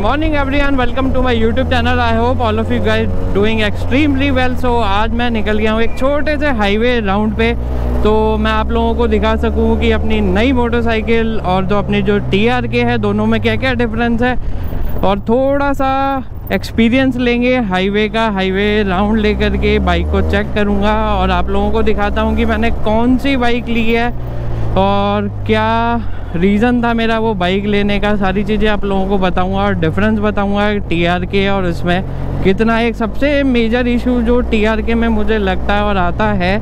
Morning everyone, welcome to my YouTube channel. I hope all of you guys doing extremely well. So आज मैं निकल गया हूँ एक छोटे से हाईवे राउंड पे, तो मैं आप लोगों को दिखा सकूँ कि अपनी नई मोटरसाइकिल और जो अपनी जो TRK है दोनों में क्या क्या डिफरेंस है, और थोड़ा सा एक्सपीरियंस लेंगे हाईवे का। हाईवे राउंड लेकर के बाइक को चेक करूँगा और आप लोगों को दिखाता हूँ कि मैंने कौन सी बाइक ली है और क्या रीज़न था मेरा वो बाइक लेने का। सारी चीज़ें आप लोगों को बताऊंगा और डिफरेंस बताऊंगा TRK और इसमें कितना। एक सबसे मेजर इशू जो TRK में मुझे लगता है और आता है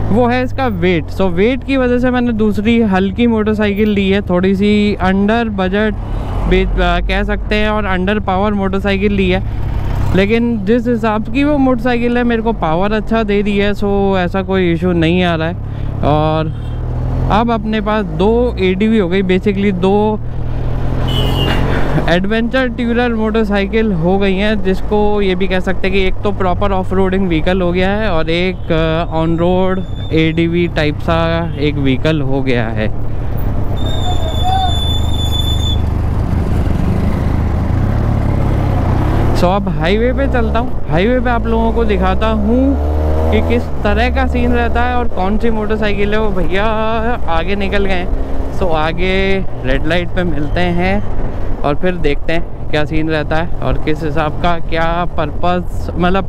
वो है इसका वेट। सो वेट की वजह से मैंने दूसरी हल्की मोटरसाइकिल ली है, थोड़ी सी अंडर बजट कह सकते हैं और अंडर पावर मोटरसाइकिल ली है, लेकिन जिस हिसाब की वो मोटरसाइकिल है मेरे को पावर अच्छा दे रही है। सो ऐसा कोई इशू नहीं आ रहा है। और अब अपने पास 2 ADV हो गई, बेसिकली 2 एडवेंचर टूरर मोटरसाइकिल हो गई हैं, जिसको ये भी कह सकते हैं कि एक तो प्रॉपर ऑफ रोडिंग व्हीकल हो गया है और एक ऑन रोड ADV टाइप सा एक व्हीकल हो गया है। सो अब हाईवे पे चलता हूँ। हाईवे पे आप लोगों को दिखाता हूँ कि किस तरह का सीन रहता है और कौन सी मोटरसाइकिल है। वो भैया आगे निकल गए, सो आगे रेड लाइट पे मिलते हैं और फिर देखते हैं क्या सीन रहता है और किस हिसाब का क्या पर्पस, मतलब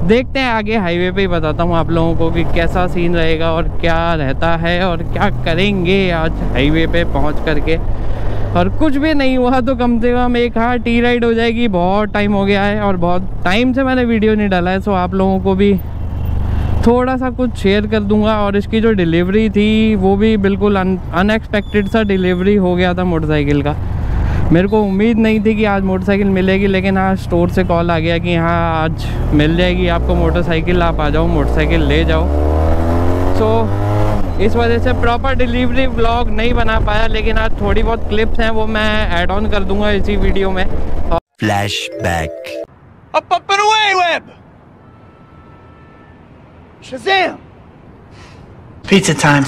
देखते हैं आगे। हाईवे पे ही बताता हूँ आप लोगों को कि कैसा सीन रहेगा और क्या रहता है और क्या करेंगे आज हाईवे पे पहुँच करके। और कुछ भी नहीं हुआ तो कम से कम एक टी राइड हो जाएगी। बहुत टाइम हो गया है और बहुत टाइम से मैंने वीडियो नहीं डाला है, सो आप लोगों को भी थोड़ा सा कुछ शेयर कर दूंगा। और इसकी जो डिलीवरी थी वो भी बिल्कुल अनएक्सपेक्टेड सा डिलीवरी हो गया था मोटरसाइकिल का। मेरे को उम्मीद नहीं थी कि आज मोटरसाइकिल मिलेगी, लेकिन आज स्टोर से कॉल आ गया कि हाँ आज मिल जाएगी आपको मोटरसाइकिल, आप आ जाओ मोटरसाइकिल ले जाओ। सो इस वजह से प्रॉपर डिलीवरी व्लॉग नहीं बना पाया, लेकिन आज थोड़ी बहुत क्लिप्स हैं वो मैं ऐड ऑन कर दूंगा इसी वीडियो में। Flashback. Shazam! Pizza time.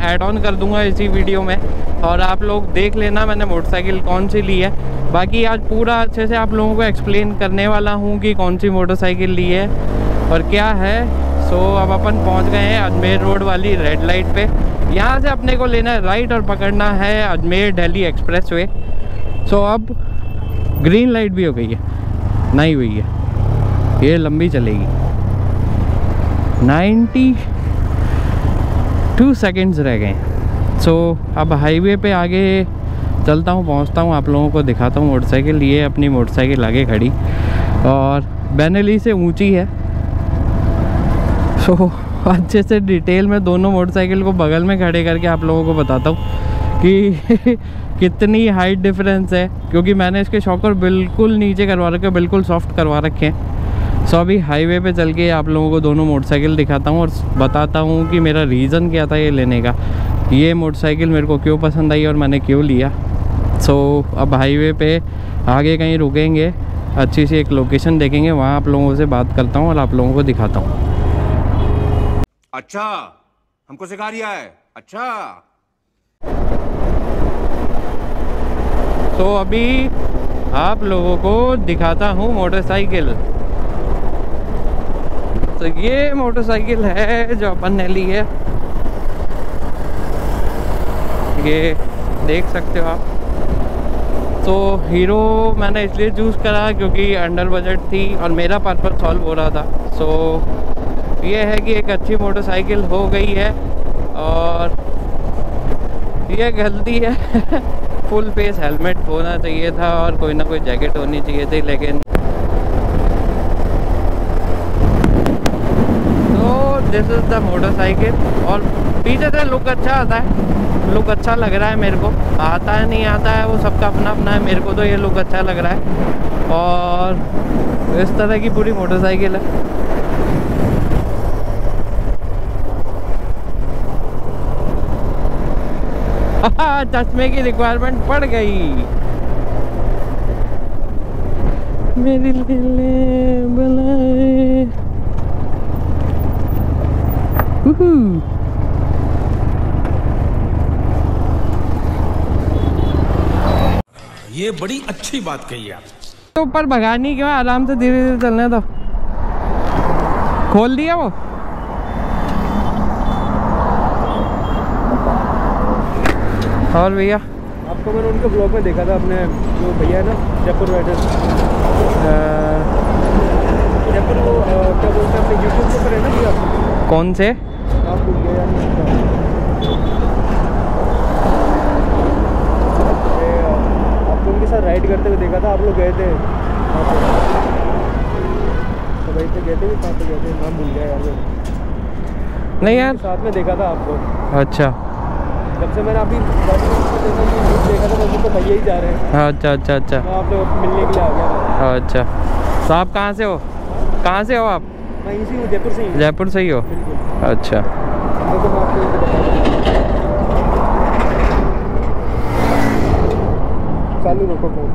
Add on कर दूंगा इसी वीडियो में और आप लोग देख लेना मैंने मोटरसाइकिल कौन सी ली है। बाकी आज पूरा अच्छे से आप लोगों को एक्सप्लेन करने वाला हूँ कि कौन सी मोटरसाइकिल ली है और क्या है। सो अब अपन पहुँच गए हैं अजमेर रोड वाली रेड लाइट पे। यहाँ से अपने को लेना है राइट और पकड़ना है अजमेर दिल्ली एक्सप्रेसवे। सो अब ग्रीन लाइट भी हो गई है, नहीं हुई है, ये लंबी चलेगी। 92 सेकेंड्स रह गए। सो अब हाईवे पे आगे चलता हूँ, पहुँचता हूँ, आप लोगों को दिखाता हूँ मोटरसाइकिल। ये अपनी मोटरसाइकिल आगे खड़ी और बेनेली से ऊंची है। सो अच्छे से डिटेल में दोनों मोटरसाइकिल को बगल में खड़े करके आप लोगों को बताता हूँ कि कितनी हाइट डिफरेंस है, क्योंकि मैंने इसके शॉकर बिल्कुल नीचे करवा रखे, बिल्कुल सॉफ्ट करवा रखे हैं। सो अभी हाईवे पे चल के आप लोगों को दोनों मोटरसाइकिल दिखाता हूँ और बताता हूँ कि मेरा रीज़न क्या था ये लेने का, ये मोटरसाइकिल मेरे को क्यों पसंद आई और मैंने क्यों लिया। सो अब हाईवे पे आगे कहीं रुकेंगे, अच्छी सी एक लोकेशन देखेंगे, वहाँ आप लोगों से बात करता हूँ और आप लोगों को दिखाता हूँ। अच्छा, हमको सिखा रिया है। अच्छा, तो अभी आप लोगों को दिखाता हूँ मोटरसाइकिल। तो ये मोटरसाइकिल है जो अपन ने ली है, ये देख सकते हो आप। तो हीरो मैंने इसलिए चूज़ करा क्योंकि अंडर बजट थी और मेरा पर्पस सॉल्व हो रहा था। सो ये है कि एक अच्छी मोटरसाइकिल हो गई है और ये गलती है फुल फेस हेलमेट होना चाहिए था और कोई ना कोई जैकेट होनी चाहिए थी, लेकिन तो दिस इज़ द मोटरसाइकिल। और पीछे से लुक अच्छा आता है, लुक अच्छा लग रहा है मेरे को। आता है नहीं आता है वो सबका अपना अपना है, मेरे को तो ये लुक अच्छा लग रहा है। और इस तरह की पूरी मोटरसाइकिल है। चश्मे की रिक्वायरमेंट पड़ गई मेरी बुलाए। ये बड़ी अच्छी बात कही आप। तो ऊपर भगानी क्यों, आराम से धीरे धीरे चलने दो। खोल दिया वो। और भैया आपको मैंने उनके ब्लॉग में देखा था, अपने जो भैया है ना जयपुर राइडर, जयपुर वो क्या बोलते हैं अपने यूट्यूब के ऊपर है ना भैया। कौन से? आप भूल गए यार आपको उनके साथ राइड करते हुए देखा था, आप लोग गए थे तो भाई से गए थे भी, कहाँ पे गए थे नाम भूल गया यार। नहीं यार साथ में देखा था आपको। अच्छा जब से मैंने अभी देखा था तो भैया ही जा रहे हैं। अच्छा अच्छा अच्छा मैं आप लोग मिलने के लिए आ गया। अच्छा तो आप कहाँ से हो? कहाँ से हो आप? मैं इसी हूँ, जयपुर से ही। जयपुर से ही हो? बिल्कुल। अच्छा तो मैं आपको चालू रखो फोन।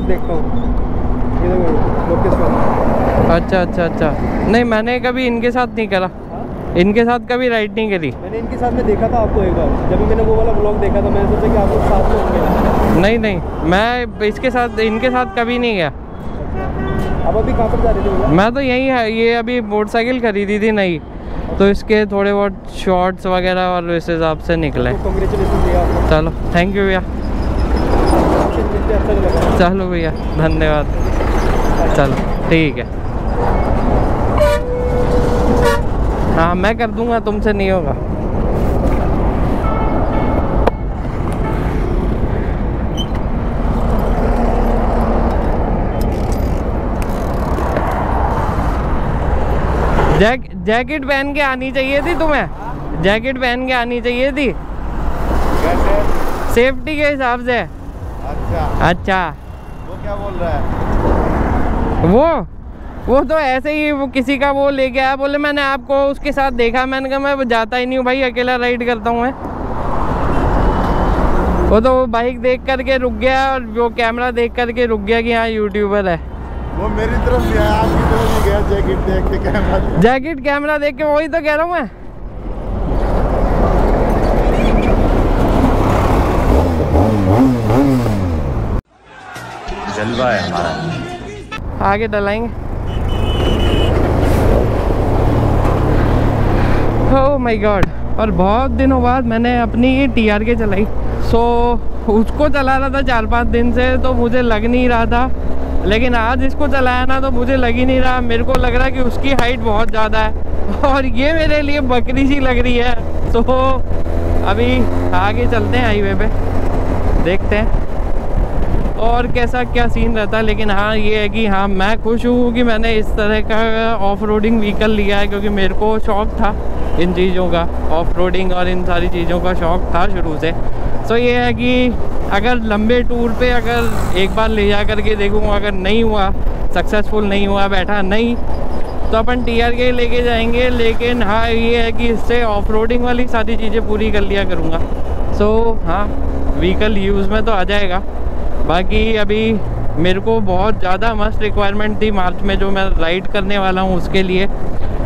देखता हूँ ये लोकेशन। अच्छा अच्छा अच्छा। नहीं मैंने कभी इनके साथ नहीं करा। इनके साथ कभी राइड नहीं करी। मैंने इनके साथ में देखा था आपको एक बार, जब मैंने वो वाला ब्लॉग देखा था, मैंने सोचा कि आप लोग साथ में होंगे। नहीं नहीं मैं इसके साथ इनके साथ कभी नहीं गया। अब अभी कहाँ पर जा रहे थे भैया? मैं तो यही है, ये अभी मोटरसाइकिल खरीदी थी नई, तो इसके थोड़े बहुत शॉर्ट्स वगैरह और इस हिसाब से निकले। कांग्रेचुलेशन भैया आपको। चलो थैंक यू भैया। अच्छा लगा। चलो भैया धन्यवाद। चलो ठीक है। हाँ मैं कर दूंगा, तुमसे नहीं होगा। जैकेट पहन के आनी चाहिए थी तुम्हें, जैकेट पहन के आनी चाहिए थी। कैसे? सेफ्टी के हिसाब से। अच्छा अच्छा वो क्या बोल रहा है? वो तो ऐसे ही वो किसी का वो लेके आया, बोले मैंने आपको उसके साथ देखा। मैंने कहा मैं जाता ही नहीं हूँ भाई, अकेला राइड करता हूँ मैं। वो तो वो बाइक देख करके रुक गया और वो कैमरा देख करके रुक गया कि हाँ यूट्यूबर है। वो मेरी तरफ से आया, आपकी तरफ से गया। जैकेट देख के कैमरा, जैकेट कैमरा देख के, वही तो कह रहा हूँ मैं। जलवा है हमारा। आगे डलाएंगे। Oh my God. और बहुत दिनों बाद मैंने अपनी ये TRK चलाई। सो उसको चला रहा था 4-5 दिन से, तो मुझे लग नहीं रहा था, लेकिन आज इसको चलाया ना तो मुझे लग ही नहीं रहा। मेरे को लग रहा है कि उसकी हाइट बहुत ज़्यादा है और ये मेरे लिए बकरी सी लग रही है। सो अभी आगे चलते हैं हाईवे पे, देखते हैं और कैसा क्या सीन रहता है। लेकिन हाँ ये है कि हाँ मैं खुश हूँ कि मैंने इस तरह का ऑफ रोडिंग व्हीकल लिया है, क्योंकि मेरे को शौक़ था इन चीज़ों का, ऑफ रोडिंग और इन सारी चीज़ों का शौक़ था शुरू से। सो ये है कि अगर लंबे टूर पे अगर एक बार ले जा करके देखूँ, अगर नहीं हुआ, सक्सेसफुल नहीं हुआ, बैठा नहीं, तो अपन TRK लेके जाएंगे। लेकिन हाँ ये है कि इससे ऑफ रोडिंग वाली सारी चीज़ें पूरी कर लिया करूँगा। सो हाँ व्हीकल यूज़ में तो आ जाएगा। बाकी अभी मेरे को बहुत ज़्यादा मस्त रिक्वायरमेंट थी मार्च में, जो मैं राइड करने वाला हूँ उसके लिए।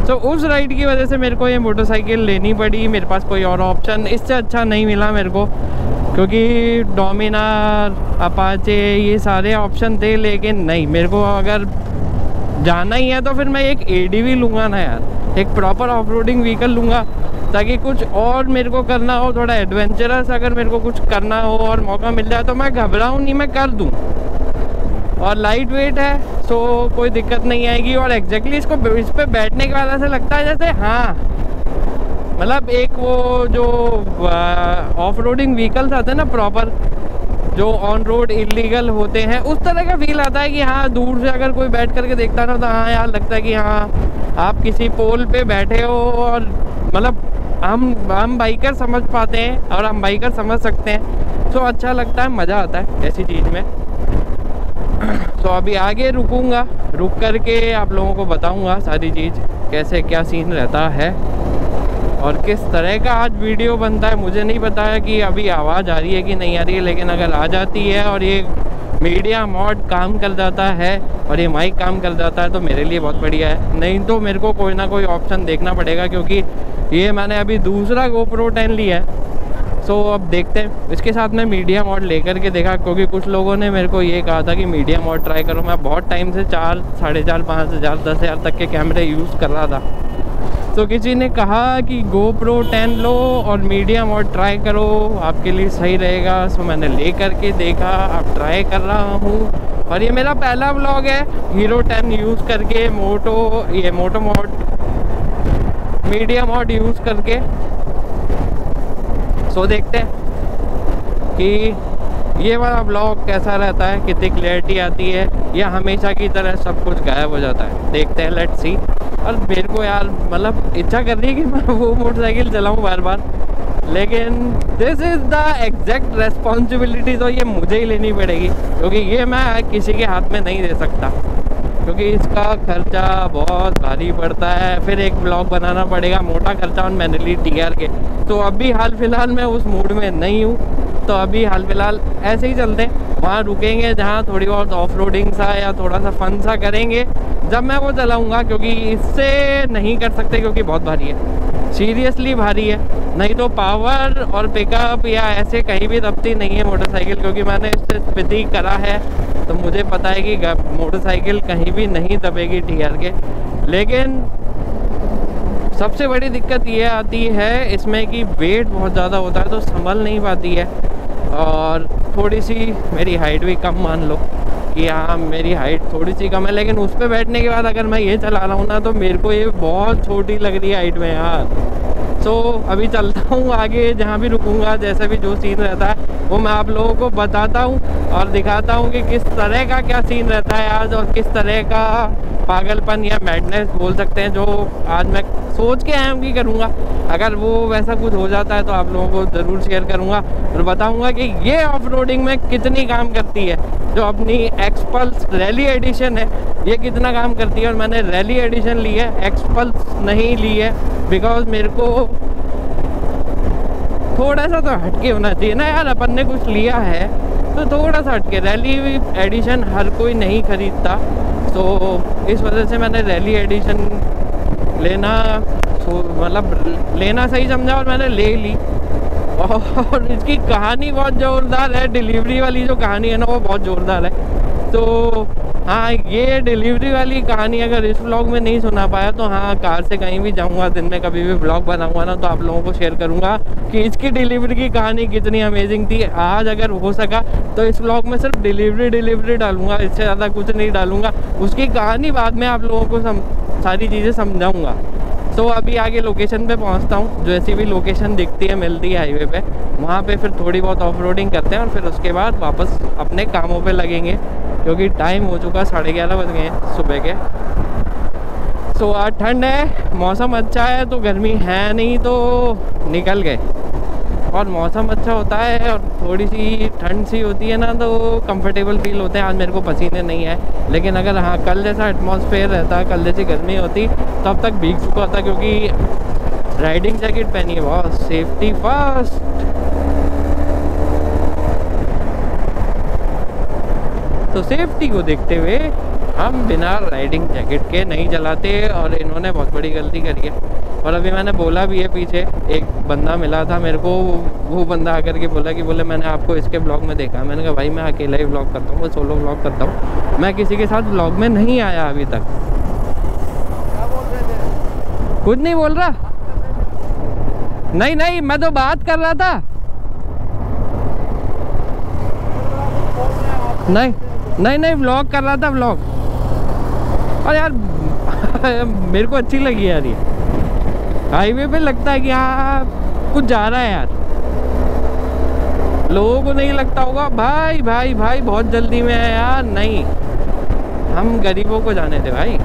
तो उस राइड की वजह से मेरे को ये मोटरसाइकिल लेनी पड़ी। मेरे पास कोई और ऑप्शन इससे अच्छा नहीं मिला मेरे को, क्योंकि डोमिनार, अपाचे ये सारे ऑप्शन थे। लेकिन नहीं, मेरे को अगर जाना ही है तो फिर मैं एक ADV लूँगा ना यार, एक प्रॉपर ऑफ रोडिंग व्हीकल लूँगा, ताकि कुछ और मेरे को करना हो, थोड़ा एडवेंचरस अगर मेरे को कुछ करना हो और मौका मिल जाए तो मैं घबराऊँ नहीं, मैं कर दूँ। और लाइट वेट है, सो कोई दिक्कत नहीं आएगी। और एग्जैक्टली इसको इस पर बैठने के बाद ऐसा लगता है जैसे हाँ मतलब एक वो जो ऑफ रोडिंग व्हीकल्स आते हैं ना प्रॉपर, जो ऑन रोड इलीगल होते हैं, उस तरह का फील आता है कि हाँ दूर से अगर कोई बैठ करके देखता ना तो हाँ यार लगता है कि हाँ आप किसी पोल पे बैठे हो। और मतलब हम बाइकर समझ पाते हैं और हम बाइकर समझ सकते हैं, तो अच्छा लगता है, मज़ा आता है ऐसी चीज़ में। तो अभी आगे रुकूंगा, रुक करके आप लोगों को बताऊंगा सारी चीज़ कैसे क्या सीन रहता है और किस तरह का आज वीडियो बनता है। मुझे नहीं पता है कि अभी आवाज़ आ रही है कि नहीं आ रही है, लेकिन अगर आ जाती है और ये मीडिया मोड काम कर जाता है और ये माइक काम कर जाता है तो मेरे लिए बहुत बढ़िया है। नहीं तो मेरे को कोई ना कोई ऑप्शन देखना पड़ेगा, क्योंकि ये मैंने अभी दूसरा GoPro 10 लिया है। सो अब देखते हैं, इसके साथ मैं मीडिया मोड लेकर के देखा, क्योंकि कुछ लोगों ने मेरे को ये कहा था कि मीडिया मोड ट्राई करो। मैं बहुत टाइम से 4, 4,500, 5,000, 10,000 तक के कैमरे यूज़ कर रहा था। तो किसी ने कहा कि GoPro 10 लो और मीडिया मोड ट्राई करो, आपके लिए सही रहेगा। सो मैंने ले करके देखा, अब ट्राई कर रहा हूँ और ये मेरा पहला व्लॉग है हीरो 10 यूज़ करके, मोटो मोड मीडिया मोड यूज़ करके। सो देखते हैं कि ये वाला ब्लॉग कैसा रहता है, कितनी क्लैरिटी आती है या हमेशा की तरह सब कुछ गायब हो जाता है। देखते हैं, लेट्स सी। और मेरे को यार मतलब इच्छा कर रही है कि मैं वो मोटरसाइकिल चलाऊं बार बार, लेकिन this is the exact responsibility तो ये मुझे ही लेनी पड़ेगी, क्योंकि ये मैं किसी के हाथ में नहीं दे सकता, क्योंकि इसका खर्चा बहुत भारी पड़ता है। फिर एक ब्लॉग बनाना पड़ेगा, मोटा खर्चा और मैनुअली TR के। तो अभी हाल फिलहाल मैं उस मूड में नहीं हूँ, तो अभी हाल फिलहाल ऐसे ही चलते हैं। वहाँ रुकेंगे जहाँ थोड़ी बहुत ऑफ रोडिंग सा या थोड़ा सा फन सा करेंगे, जब मैं वो चलाऊँगा, क्योंकि इससे नहीं कर सकते क्योंकि बहुत भारी है, सीरियसली भारी है। नहीं तो पावर और पिकअप या ऐसे कहीं भी दबती नहीं है मोटरसाइकिल, क्योंकि मैंने इससे स्पीडी करा है तो मुझे पता है कि मोटरसाइकिल कहीं भी नहीं दबेगी TR के। लेकिन सबसे बड़ी दिक्कत ये आती है इसमें कि वेट बहुत ज़्यादा होता है तो संभल नहीं पाती है, और थोड़ी सी मेरी हाइट भी कम, मान लो कि हाँ मेरी हाइट थोड़ी सी कम है। लेकिन उस पर बैठने के बाद अगर मैं ये चला रहा हूँ ना तो मेरे को ये बहुत छोटी लग रही है हाइट में यार। सो अभी चलता हूँ आगे, जहाँ भी रुकूंगा, जैसा भी जो सीन रहता है वो मैं आप लोगों को बताता हूँ और दिखाता हूँ कि किस तरह का क्या सीन रहता है आज, और किस तरह का पागलपन या मैडनेस बोल सकते हैं जो आज मैं सोच के आया हूँ कि करूँगा। अगर वो वैसा कुछ हो जाता है तो आप लोगों को ज़रूर शेयर करूँगा और बताऊँगा कि ये ऑफ रोडिंग में कितनी काम करती है। जो अपनी एक्सपल्स रैली एडिशन है ये कितना काम करती है, और मैंने रैली एडिशन ली है, एक्सपल्स नहीं ली है, बिकॉज मेरे को थोड़ा सा तो हटके होना चाहिए ना यार। अपन ने कुछ लिया है तो थोड़ा सा हटके, रैली एडिशन हर कोई नहीं खरीदता, तो इस वजह से मैंने रैली एडिशन लेना मतलब लेना सही समझा और मैंने ले ली। और इसकी कहानी बहुत ज़ोरदार है, डिलीवरी वाली जो कहानी है ना वो बहुत ज़ोरदार है। तो हाँ, ये डिलीवरी वाली कहानी अगर इस व्लॉग में नहीं सुना पाया तो हाँ, कार से कहीं भी जाऊँगा, दिन में कभी भी व्लॉग बनाऊँगा ना तो आप लोगों को शेयर करूँगा कि इसकी डिलीवरी की कहानी कितनी अमेजिंग थी। आज अगर हो सका तो इस व्लॉग में सिर्फ डिलीवरी डालूँगा, इससे ज़्यादा कुछ नहीं डालूँगा। उसकी कहानी बाद में आप लोगों को सारी चीज़ें समझाऊँगा। तो अभी आगे लोकेशन पे पहुंचता हूं, जो ऐसी भी लोकेशन दिखती है मिलती है हाईवे पे, वहां पे फिर थोड़ी बहुत ऑफ रोडिंग करते हैं और फिर उसके बाद वापस अपने कामों पे लगेंगे, क्योंकि टाइम हो चुका 11:30 बज गए हैं सुबह के। तो आज ठंड है, मौसम अच्छा है, तो गर्मी है नहीं तो निकल गए। और मौसम अच्छा होता है और थोड़ी सी ठंड सी होती है ना तो कंफर्टेबल फील होते हैं। आज मेरे को पसीने नहीं है, लेकिन अगर हाँ कल जैसा एटमॉस्फेयर रहता, कल जैसी गर्मी होती तो अब तक भीग चुका होता, क्योंकि राइडिंग जैकेट पहनी है, बहुत सेफ्टी फर्स्ट। तो सेफ्टी को देखते हुए हम बिना राइडिंग जैकेट के नहीं चलाते, और इन्होंने बहुत बड़ी गलती करी है। और अभी मैंने बोला भी है, पीछे एक बंदा मिला था मेरे को, वो बंदा आकर के बोले मैंने आपको इसके ब्लॉग में देखा। मैंने कहा भाई मैं अकेला ही ब्लॉग करता हूँ, मैं सोलो ब्लॉग करता हूँ, मैं किसी के साथ ब्लॉग में नहीं आया अभी तक। कुछ नहीं बोल रहा, नहीं मैं तो बात कर रहा था। नहीं व्लॉग कर रहा था, व्लॉग। और यार मेरे को अच्छी लगी यार ये। हाईवे पे लगता है कि हाँ कुछ जा रहा है यार, लोगों को नहीं लगता होगा भाई भाई भाई बहुत जल्दी में है यार, नहीं हम गरीबों को जाने थे भाई।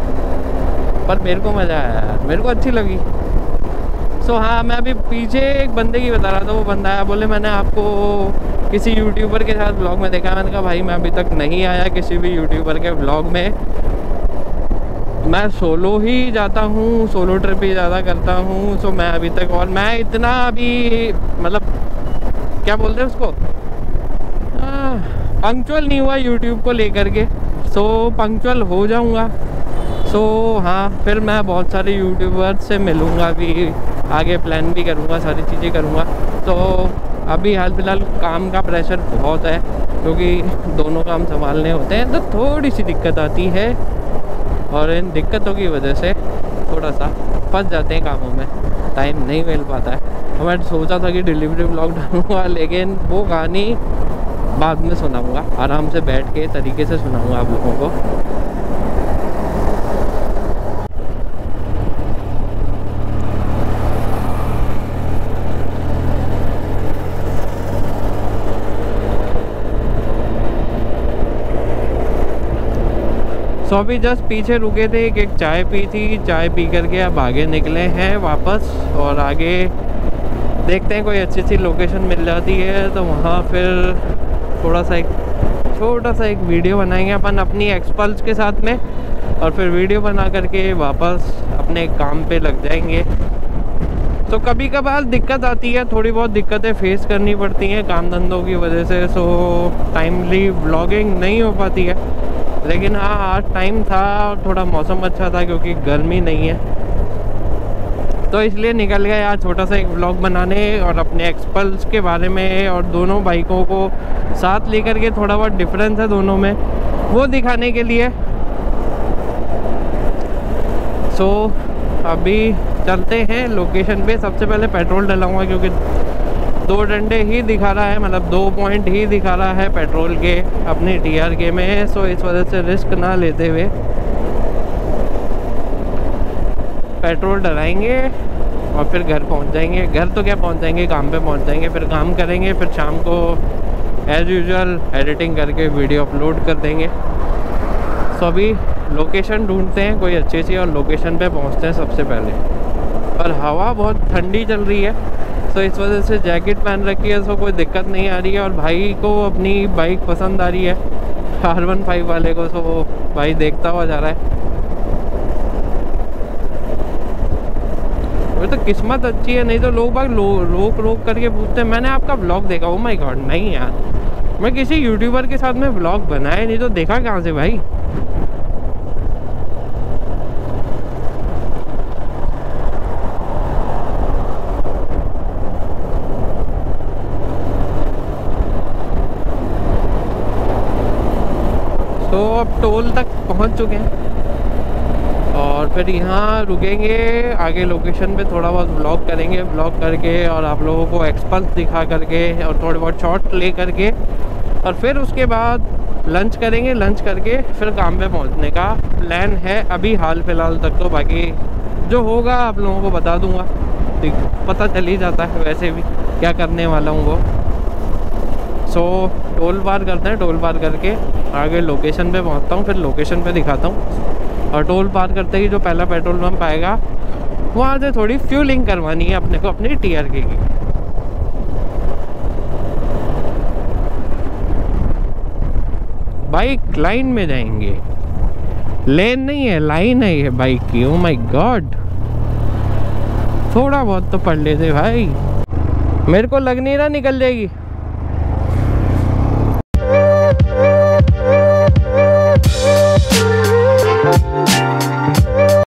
पर मेरे को मज़ा आया यार, मेरे को अच्छी लगी। सो हाँ, मैं अभी पीछे एक बंदे की बता रहा था, वो बंदा आया बोले मैंने आपको किसी यूट्यूबर के साथ ब्लॉग में देखा। मैंने कहा भाई मैं अभी तक नहीं आया किसी भी यूट्यूबर के ब्लॉग में, मैं सोलो ही जाता हूँ, सोलो ट्रिप ही ज़्यादा करता हूँ। सो मैं अभी तक, और मैं इतना अभी मतलब क्या बोलते हैं उसको, पंक्चुअल नहीं हुआ यूट्यूब को लेकर के। सो पंक्चुअल हो जाऊँगा। सो हाँ, फिर मैं बहुत सारे यूट्यूबर्स से मिलूँगा भी, आगे प्लान भी करूँगा, सारी चीज़ें करूँगा। तो अभी हाल फिलहाल काम का प्रेशर बहुत है, क्योंकि दोनों काम संभालने होते हैं, तो थोड़ी सी दिक्कत आती है, और इन दिक्कतों की वजह से थोड़ा सा फंस जाते हैं कामों में, टाइम नहीं मिल पाता है। मैं सोचा था कि डिलीवरी ब्लॉग डालूँगा, लेकिन वो कहानी बाद में सुनाऊँगा, आराम से बैठ के तरीके से सुनाऊँगा आप लोगों को। सो अभी जस्ट पीछे रुके थे, एक चाय पी थी, चाय पी करके अब आगे निकले हैं वापस, और आगे देखते हैं कोई अच्छी सी लोकेशन मिल जाती है तो वहाँ फिर थोड़ा सा एक छोटा सा एक वीडियो बनाएंगे अपन अपनी एक्सपल्स के साथ में, और फिर वीडियो बना करके वापस अपने काम पे लग जाएंगे। तो कभी कभार दिक्कत आती है, थोड़ी बहुत दिक्कतें फेस करनी पड़ती हैं काम धंधों की वजह से, सो टाइमली व्लॉगिंग नहीं हो पाती है। लेकिन हाँ, आज टाइम था और थोड़ा मौसम अच्छा था, क्योंकि गर्मी नहीं है, तो इसलिए निकल गए आज छोटा सा एक व्लॉग बनाने, और अपने एक्सपल्स के बारे में और दोनों बाइकों को साथ लेकर के, थोड़ा बहुत डिफरेंस है दोनों में, वो दिखाने के लिए। सो अभी चलते हैं लोकेशन पे। सबसे पहले पेट्रोल डलाऊंगा, क्योंकि 2 डंडे ही दिखा रहा है, मतलब 2 पॉइंट ही दिखा रहा है पेट्रोल के अपने TRK में। सो इस वजह से रिस्क ना लेते हुए पेट्रोल डलाएंगे और फिर घर पहुंच जाएंगे। घर तो क्या पहुंच जाएंगे, काम पे पहुंच जाएंगे, फिर काम करेंगे, फिर शाम को एज़ यूजुअल एडिटिंग करके वीडियो अपलोड कर देंगे। सो अभी लोकेशन ढूंढते हैं कोई अच्छी सी, और लोकेशन पे पहुंचते हैं सबसे पहले। और हवा बहुत ठंडी चल रही है, तो इस वजह से जैकेट पहन रखी है, सो कोई दिक्कत नहीं आ रही है। और भाई को अपनी बाइक पसंद आ रही है, R15 वाले को, सो वो भाई देखता हुआ जा रहा है। वो तो किस्मत अच्छी है, नहीं तो लोग बाग रोक रोक करके पूछते हैं मैंने आपका ब्लॉग देखा। ओ माय गॉड, नहीं यार, मैं किसी यूट्यूबर के साथ में ब्लॉग बनाया नहीं, तो देखा कहाँ से भाई। तो अब टोल तक पहुंच चुके हैं, और फिर यहाँ रुकेंगे, आगे लोकेशन पे थोड़ा बहुत ब्लॉग करेंगे, ब्लॉग करके और आप लोगों को एक्सपल्स दिखा करके और थोड़े बहुत शॉट ले करके, और फिर उसके बाद लंच करेंगे। लंच करके फिर काम पे पहुंचने का प्लान है अभी हाल फिलहाल तक। तो बाकी जो होगा आप लोगों को बता दूंगा, पता चल ही जाता है वैसे भी क्या करने वाला हूँ वो। सो टोल पार करते हैं, टोल पार करके आगे लोकेशन पे पहुंचता हूँ, फिर लोकेशन पे दिखाता हूँ। और टोल पार करते ही जो पहला पेट्रोल पंप आएगा वहाँ से थोड़ी फ्यूलिंग करवानी है अपने को अपनी TRK की। बाइक लाइन में जाएंगे, लेन नहीं है लाइन है ये बाइक की। ओ माय गॉड, थोड़ा बहुत तो पढ़ लेते भाई, मेरे को लग नहीं रहा निकल जाएगी।